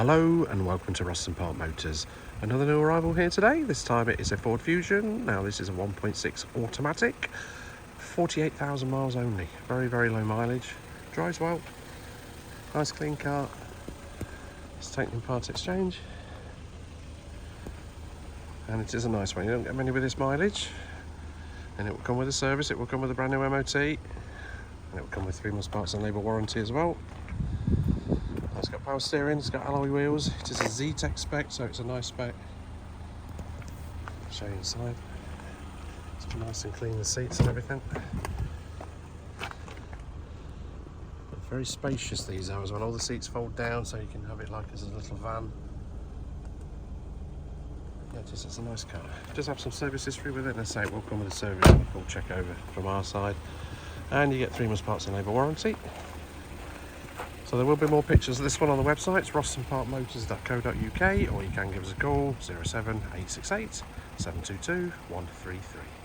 Hello and welcome to Ruston Park Motors. Another new arrival here today. This time it is a Ford Fusion. Now this is a 1.6 automatic, 48,000 miles only. Very low mileage. Drives well. Nice clean car. It's taken in part exchange. And it is a nice one. You don't get many with this mileage. And it will come with a service. It will come with a brand new MOT. And it will come with 3 months parts and labour warranty as well. It's got power steering, it's got alloy wheels, it is a Zetec spec, so it's a nice spec. I'll show you inside. It's nice and clean, the seats and everything. Very spacious these are as well. All the seats fold down so you can have it like as a little van. Yeah, it's a nice car. It does have some service history with it, and I say it will come with a service and a full check over from our side. And you get 3 months parts and labour warranty. So there will be more pictures of this one on the website. It's rustonparkmotors.co.uk, or you can give us a call 07868 722 133.